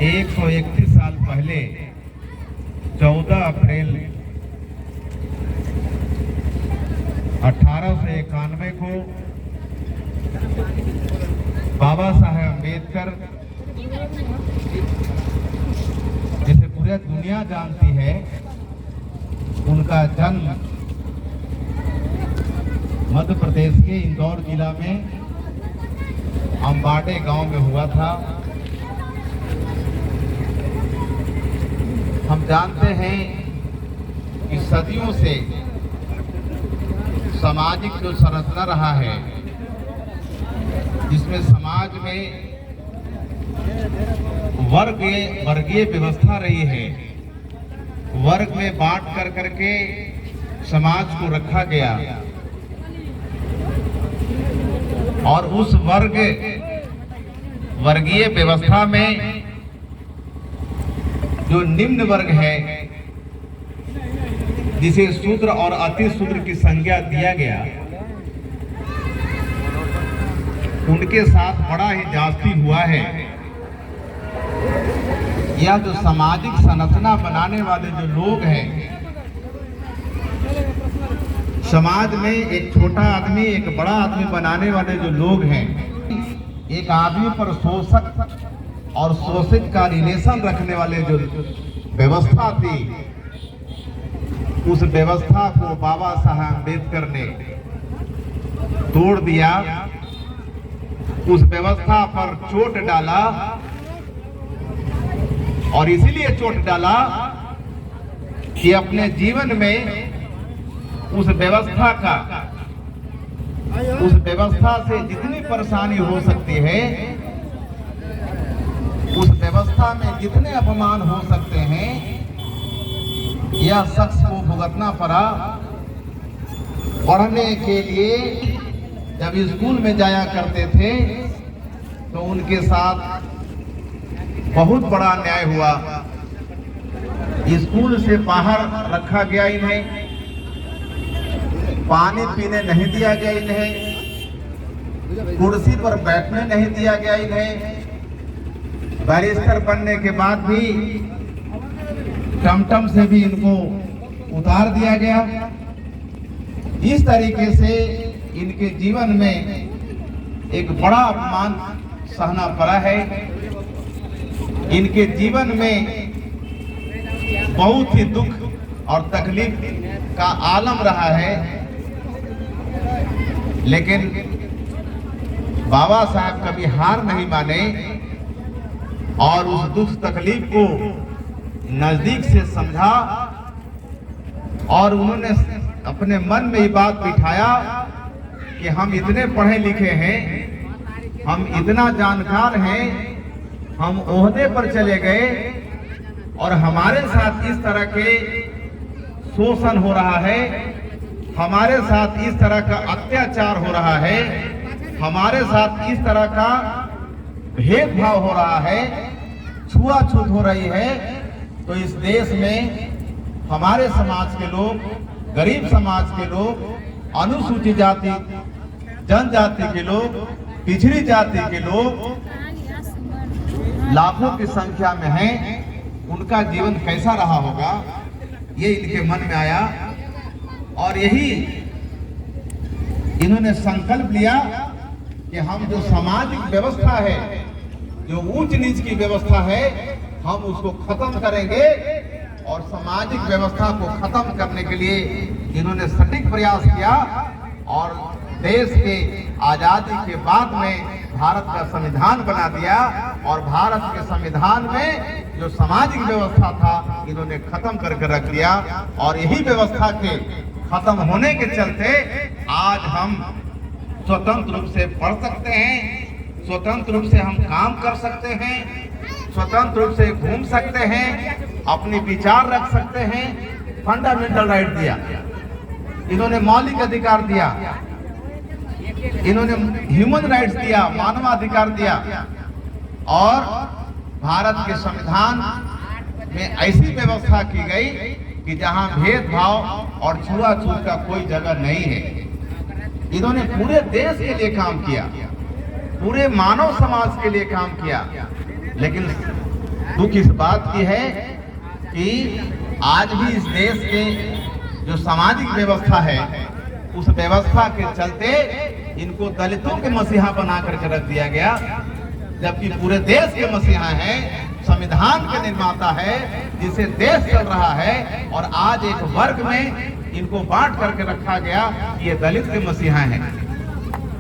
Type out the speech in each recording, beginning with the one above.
131 साल पहले 14 अप्रैल 1891 को बाबा साहेब अम्बेडकर, जिसे पूरी दुनिया जानती है, उनका जन्म मध्य प्रदेश के इंदौर जिला में अम्बाडे गांव में हुआ था। हम जानते हैं कि सदियों से सामाजिक जो संरचना रहा है, जिसमें समाज में वर्गीय व्यवस्था रही है, वर्ग में बांट कर करके समाज को रखा गया और उस वर्गीय व्यवस्था में जो निम्न वर्ग है, जिसे शूद्र और अति शूद्र की संज्ञा दिया गया, उनके साथ बड़ा ही जाति हुआ है। यह जो सामाजिक संरचना बनाने वाले जो लोग हैं, समाज में एक छोटा आदमी एक बड़ा आदमी बनाने वाले जो लोग हैं, एक आदमी पर शोषक और शोषित का रिलेशन रखने वाले जो व्यवस्था थी, उस व्यवस्था को बाबा साहब अम्बेडकर ने तोड़ दिया। उस व्यवस्था पर चोट डाला और इसीलिए चोट डाला कि अपने जीवन में उस व्यवस्था से जितनी परेशानी हो सकती है, उस व्यवस्था में जितने अपमान हो सकते हैं, यह शख्स को भुगतना पड़ा। पढ़ने के लिए जब स्कूल में जाया करते थे तो उनके साथ बहुत बड़ा अन्याय हुआ। स्कूल से बाहर रखा गया इन्हें, पानी पीने नहीं दिया गया इन्हें, कुर्सी पर बैठने नहीं दिया गया इन्हें। बैरिस्टर बनने के बाद भी टमटम से भी इनको उतार दिया गया। इस तरीके से इनके जीवन में एक बड़ा अपमान सहना पड़ा है। इनके जीवन में बहुत ही दुख और तकलीफ का आलम रहा है, लेकिन बाबा साहब कभी हार नहीं माने और उस दुख तकलीफ को नजदीक से समझा और उन्होंने अपने मन में ये बात बिठाया कि हम इतने पढ़े लिखे हैं, हम इतना जानकार हैं, हम ओहदे पर चले गए और हमारे साथ इस तरह के शोषण हो रहा है, हमारे साथ इस तरह का अत्याचार हो रहा है, हमारे साथ इस तरह का भेदभाव हो रहा है, छुआछूत हो रही है, तो इस देश में हमारे समाज के लोग, गरीब समाज के लोग, अनुसूचित जाति जनजाति के लोग, पिछड़ी जाति के लोग लाखों की संख्या में हैं, उनका जीवन कैसा रहा होगा, ये इनके मन में आया और यही इन्होंने संकल्प लिया कि हम जो सामाजिक व्यवस्था है, जो ऊंच नीच की व्यवस्था है, हम उसको खत्म करेंगे। और सामाजिक व्यवस्था को खत्म करने के लिए इन्होंने सटीक प्रयास किया और देश के आजादी के बाद में भारत का संविधान बना दिया और भारत के संविधान में जो सामाजिक व्यवस्था था इन्होंने खत्म करके रख दिया। और यही व्यवस्था के खत्म होने के चलते आज हम स्वतंत्र रूप से पढ़ सकते हैं, स्वतंत्र रूप से हम काम कर सकते हैं, स्वतंत्र रूप से घूम सकते हैं, अपने विचार रख सकते हैं। फंडामेंटल राइट दिया इन्होंने, मौलिक अधिकार दिया इन्होंने, ह्यूमन राइट्स दिया, मानवाधिकार दिया। और भारत के संविधान में ऐसी व्यवस्था की गई कि जहां भेदभाव और छुआछूत का कोई जगह नहीं है। इन्होंने पूरे देश के लिए काम किया, पूरे मानव समाज के लिए काम किया। लेकिन दुख इस बात की है कि आज भी इस देश के जो सामाजिक व्यवस्था है उस व्यवस्था के चलते इनको दलितों के मसीहा बना करके रख दिया गया, जबकि पूरे देश के मसीहा हैं, संविधान के निर्माता है, जिसे देश चल रहा है। और आज एक वर्ग में इनको बांट करके रखा गया कि ये दलित के मसीहा हैं।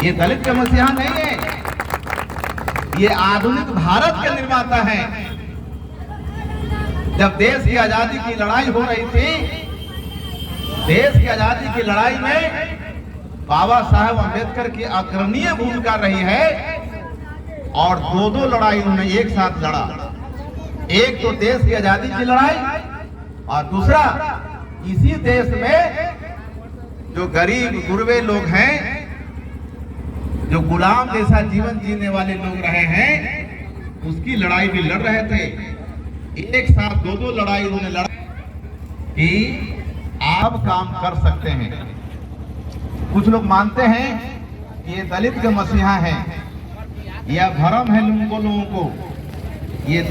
ये दलित के मसीहा नहीं है, ये आधुनिक भारत के निर्माता हैं। जब देश की आजादी की लड़ाई हो रही थी, देश की आजादी की लड़ाई में बाबा साहब अम्बेडकर की अग्रणीय भूमिका रही है और दो लड़ाई उन्होंने एक साथ लड़ा। एक तो देश की आजादी की लड़ाई और दूसरा इसी देश में जो गरीब गुरबे लोग हैं, जो गुलाम जैसा जीवन जीने वाले लोग रहे हैं, उसकी लड़ाई भी लड़ रहे थे। एक साथ दो लड़ाई उन्होंने लड़ा कि आप काम कर सकते हैं। कुछ लोग मानते हैं कि ये दलित के मसीहा हैं, यह भ्रम है लोगों को। ये